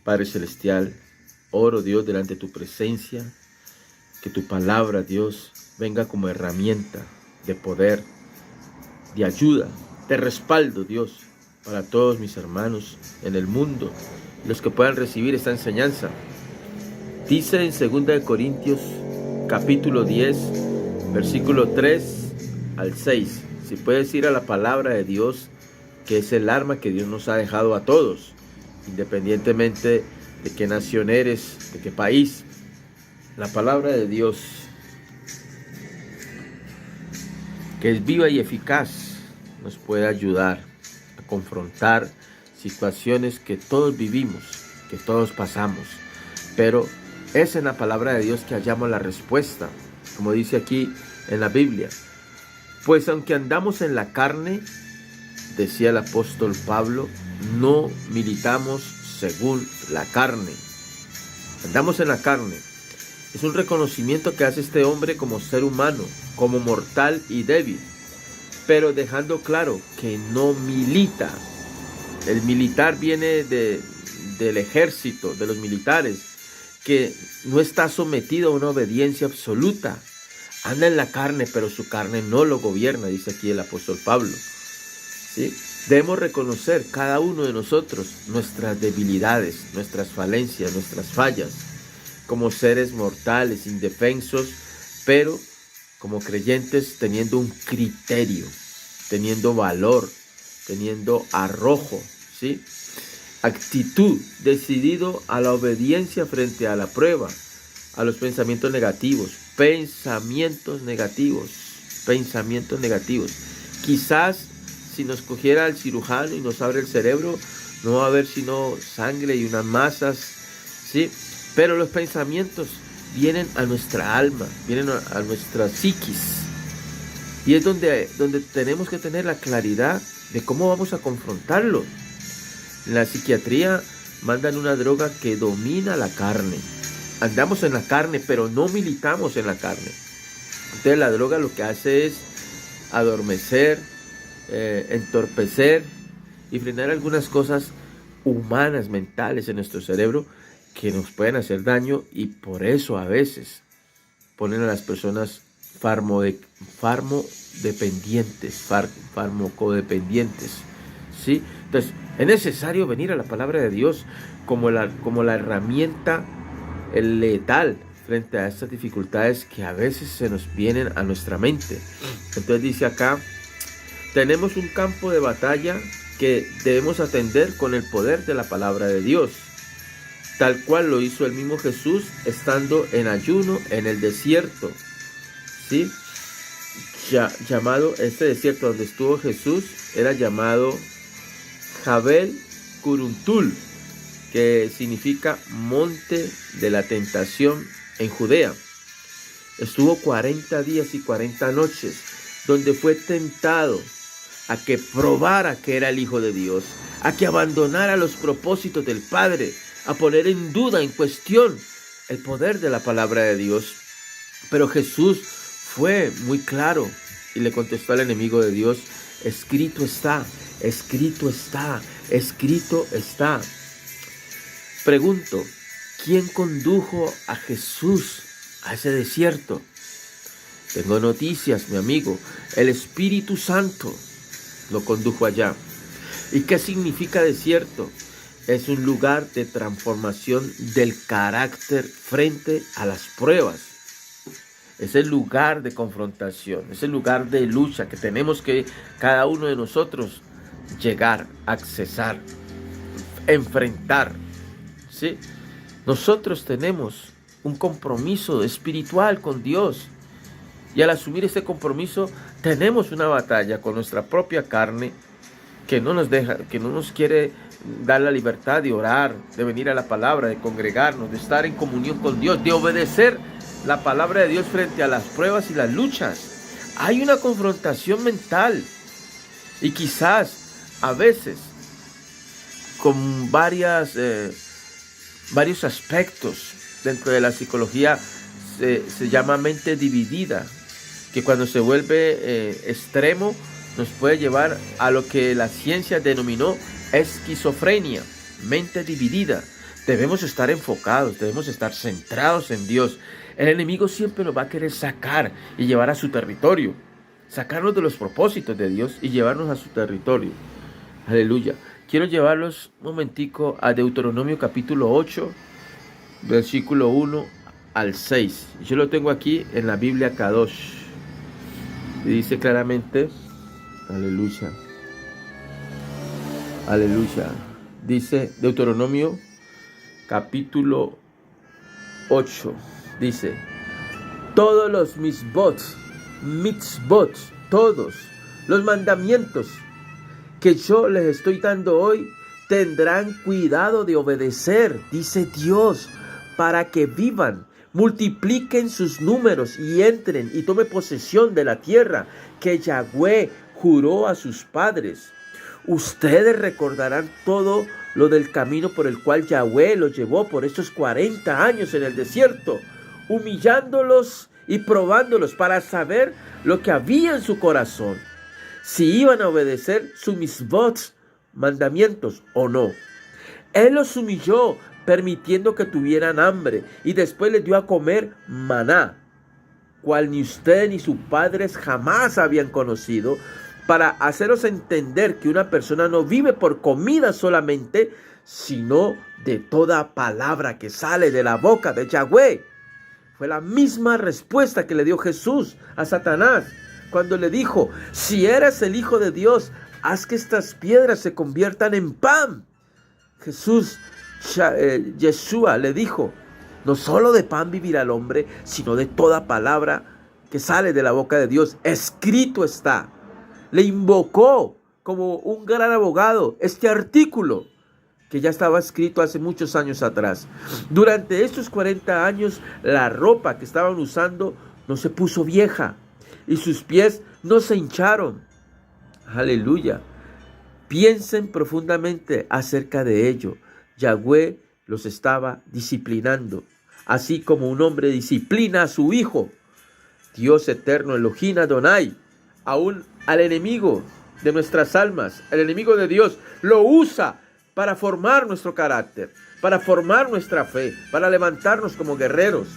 Padre Celestial, oro, Dios, delante de tu presencia, que tu palabra, Dios, venga como herramienta de poder, de ayuda, de respaldo, Dios, para todos mis hermanos en el mundo, los que puedan recibir esta enseñanza. Dice en 2 Corintios, capítulo 10, versículo 3 al 6. Si puedes ir a la palabra de Dios, que es el arma que Dios nos ha dejado a todos, independientemente de qué nación eres, de qué país. La palabra de Dios, que es viva y eficaz, nos puede ayudar a confrontar situaciones que todos vivimos, que todos pasamos. Pero es en la palabra de Dios que hallamos la respuesta, como dice aquí en la Biblia. Pues aunque andamos en la carne, decía el apóstol Pablo, no militamos según la carne. Andamos en la carne. Es un reconocimiento que hace este hombre como ser humano, como mortal y débil, pero dejando claro que no milita. El militar viene del ejército, de los militares, que no está sometido a una obediencia absoluta. Anda en la carne, pero su carne no lo gobierna, dice aquí el apóstol Pablo. ¿Sí? Debemos reconocer cada uno de nosotros nuestras debilidades, nuestras falencias, nuestras fallas, como seres mortales, indefensos, pero como creyentes teniendo un criterio, teniendo valor, teniendo arrojo, ¿sí? Actitud, decidido a la obediencia frente a la prueba, a los pensamientos negativos. Quizás si nos cogiera el cirujano y nos abre el cerebro, no va a haber sino sangre y unas masas, ¿sí? Pero los pensamientos vienen a nuestra alma, vienen a nuestra psiquis. Y es donde tenemos que tener la claridad de cómo vamos a confrontarlo. En la psiquiatría mandan una droga que domina la carne. Andamos en la carne, pero no militamos en la carne. Entonces la droga lo que hace es adormecer, entorpecer y frenar algunas cosas humanas, mentales en nuestro cerebro que nos pueden hacer daño, y por eso a veces ponen a las personas farmacodependientes, ¿sí? Entonces es necesario venir a la palabra de Dios como la herramienta letal frente a estas dificultades que a veces se nos vienen a nuestra mente. Entonces dice acá, tenemos un campo de batalla que debemos atender con el poder de la palabra de Dios, tal cual lo hizo el mismo Jesús estando en ayuno en el desierto, ¿sí? Llamado, este desierto donde estuvo Jesús era llamado Jabel Curuntul, que significa monte de la tentación en Judea. Estuvo 40 días y 40 noches, donde fue tentado a que probara que era el Hijo de Dios, a que abandonara los propósitos del Padre, a poner en duda, en cuestión, el poder de la palabra de Dios. Pero Jesús fue muy claro y le contestó al enemigo de Dios, escrito está, escrito está, escrito está. Pregunto, ¿quién condujo a Jesús a ese desierto? Tengo noticias, mi amigo. El Espíritu Santo lo condujo allá. ¿Y qué significa desierto? Es un lugar de transformación del carácter frente a las pruebas. Es el lugar de confrontación, es el lugar de lucha que tenemos que cada uno de nosotros llegar, accesar, enfrentar, ¿sí? Nosotros tenemos un compromiso espiritual con Dios, y al asumir ese compromiso tenemos una batalla con nuestra propia carne que no nos quiere dar la libertad de orar, de venir a la palabra, de congregarnos, de estar en comunión con Dios, de obedecer la palabra de Dios frente a las pruebas y las luchas. Hay una confrontación mental, y quizás a veces con varios aspectos dentro de la psicología se llama mente dividida, que cuando se vuelve extremo nos puede llevar a lo que la ciencia denominó esquizofrenia, mente dividida. Debemos estar enfocados, debemos estar centrados en Dios. El enemigo siempre nos va a querer sacar y llevar a su territorio. Sacarnos de los propósitos de Dios y llevarnos a su territorio. Aleluya. Quiero llevarlos un momentico a Deuteronomio capítulo 8, versículo 1 al 6. Yo lo tengo aquí en la Biblia Kadosh. Y dice claramente, aleluya. Aleluya. Dice Deuteronomio capítulo 8. Dice, todos los mitzvot, todos los mandamientos que yo les estoy dando hoy, tendrán cuidado de obedecer, dice Dios, para que vivan, multipliquen sus números y entren y tomen posesión de la tierra que Yahweh juró a sus padres. Ustedes recordarán todo lo del camino por el cual Yahweh los llevó por estos 40 años en el desierto, humillándolos y probándolos para saber lo que había en su corazón, si iban a obedecer sus mitzvot, mandamientos o no. Él los humilló, permitiendo que tuvieran hambre, y después les dio a comer maná, cual ni usted ni sus padres jamás habían conocido, para haceros entender que una persona no vive por comida solamente, sino de toda palabra que sale de la boca de Yahweh. Fue la misma respuesta que le dio Jesús a Satanás cuando le dijo, si eres el Hijo de Dios, haz que estas piedras se conviertan en pan. Yeshua le dijo, no solo de pan vivirá el hombre, sino de toda palabra que sale de la boca de Dios. Escrito está. Le invocó como un gran abogado este artículo que ya estaba escrito hace muchos años atrás. Durante estos 40 años, la ropa que estaban usando no se puso vieja y sus pies no se hincharon. Aleluya. Piensen profundamente acerca de ello. Yahweh los estaba disciplinando, así como un hombre disciplina a su hijo. Dios eterno, Elohim Adonai, aún al enemigo de nuestras almas, el enemigo de Dios, lo usa para formar nuestro carácter, para formar nuestra fe, para levantarnos como guerreros.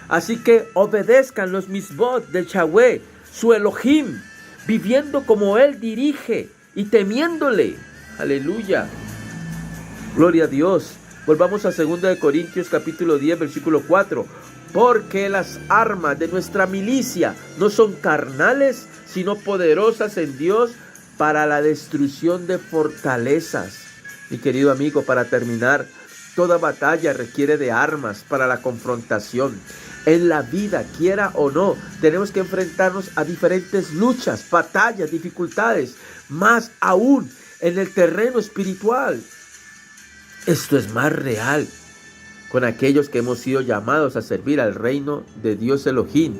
Así que obedezcan los mitzvot de Yahweh, su Elohim, viviendo como Él dirige y temiéndole. Aleluya. Gloria a Dios. Volvamos a 2 Corintios capítulo 10, versículo 4. Porque las armas de nuestra milicia no son carnales, sino poderosas en Dios para la destrucción de fortalezas. Mi querido amigo, para terminar, toda batalla requiere de armas para la confrontación. En la vida, quiera o no, tenemos que enfrentarnos a diferentes luchas, batallas, dificultades, más aún en el terreno espiritual. Esto es más real con aquellos que hemos sido llamados a servir al reino de Dios Elohim.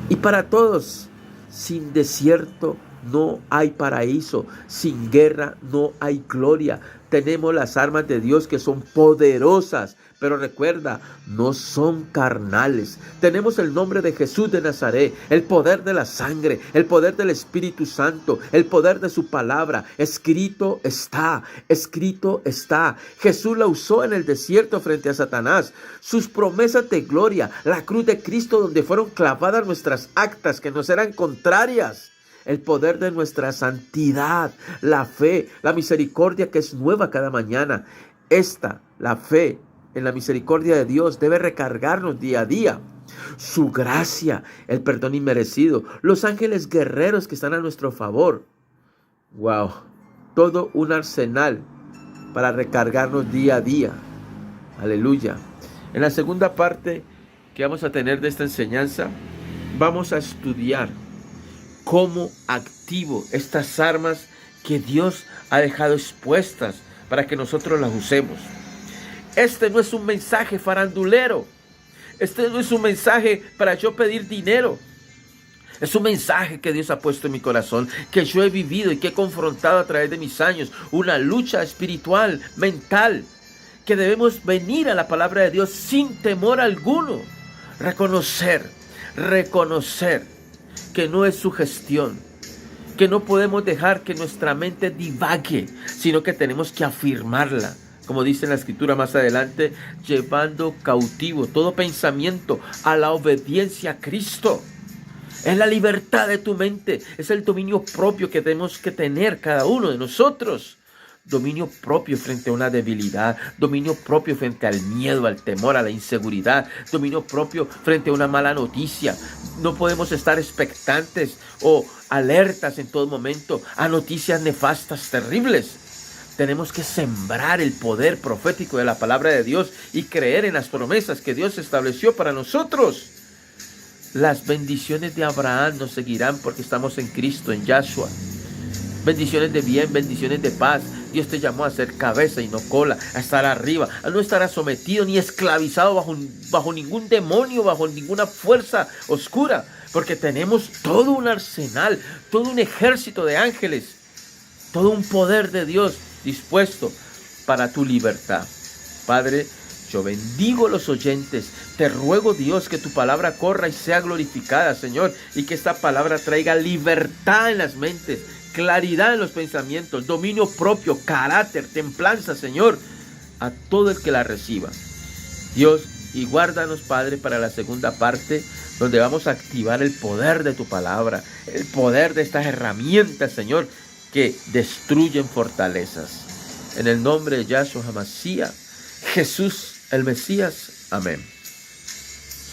Y para todos, sin desierto no hay paraíso, sin guerra no hay gloria. Tenemos las armas de Dios que son poderosas, pero recuerda, no son carnales. Tenemos el nombre de Jesús de Nazaret, el poder de la sangre, el poder del Espíritu Santo, el poder de su palabra. Escrito está, escrito está. Jesús la usó en el desierto frente a Satanás. Sus promesas de gloria, la cruz de Cristo donde fueron clavadas nuestras actas que nos eran contrarias. El poder de nuestra santidad, la fe, la misericordia que es nueva cada mañana. La fe en la misericordia de Dios debe recargarnos día a día. Su gracia, el perdón inmerecido, los ángeles guerreros que están a nuestro favor. Wow, todo un arsenal para recargarnos día a día. Aleluya. En la segunda parte que vamos a tener de esta enseñanza, vamos a estudiar cómo activo estas armas que Dios ha dejado expuestas para que nosotros las usemos. Este no es un mensaje farandulero. Este no es un mensaje para yo pedir dinero. Es un mensaje que Dios ha puesto en mi corazón, que yo he vivido y que he confrontado a través de mis años. Una lucha espiritual, mental, que debemos venir a la palabra de Dios sin temor alguno. Reconocer que no es sugestión, que no podemos dejar que nuestra mente divague, sino que tenemos que afirmarla como dice en la escritura más adelante, llevando cautivo todo pensamiento a la obediencia a Cristo. Es la libertad de tu mente, es el dominio propio que tenemos que tener cada uno de nosotros. Dominio propio frente a una debilidad, dominio propio frente al miedo, al temor, a la inseguridad, dominio propio frente a una mala noticia. No podemos estar expectantes o alertas en todo momento a noticias nefastas, terribles. Tenemos que sembrar el poder profético de la palabra de Dios y creer en las promesas que Dios estableció para nosotros. Las bendiciones de Abraham nos seguirán porque estamos en Cristo, en Yahshua. Bendiciones de bien, bendiciones de paz. Dios te llamó a ser cabeza y no cola, a estar arriba, a no estar sometido ni esclavizado bajo ningún demonio, bajo ninguna fuerza oscura, porque tenemos todo un arsenal, todo un ejército de ángeles, todo un poder de Dios dispuesto para tu libertad. Padre, yo bendigo a los oyentes. Te ruego, Dios, que tu palabra corra y sea glorificada, Señor, y que esta palabra traiga libertad en las mentes, claridad en los pensamientos, dominio propio, carácter, templanza, Señor, a todo el que la reciba. Dios, y guárdanos, Padre, para la segunda parte, donde vamos a activar el poder de tu palabra, el poder de estas herramientas, Señor, que destruyen fortalezas. En el nombre de Yahshua HaMashiach, Jesús el Mesías. Amén.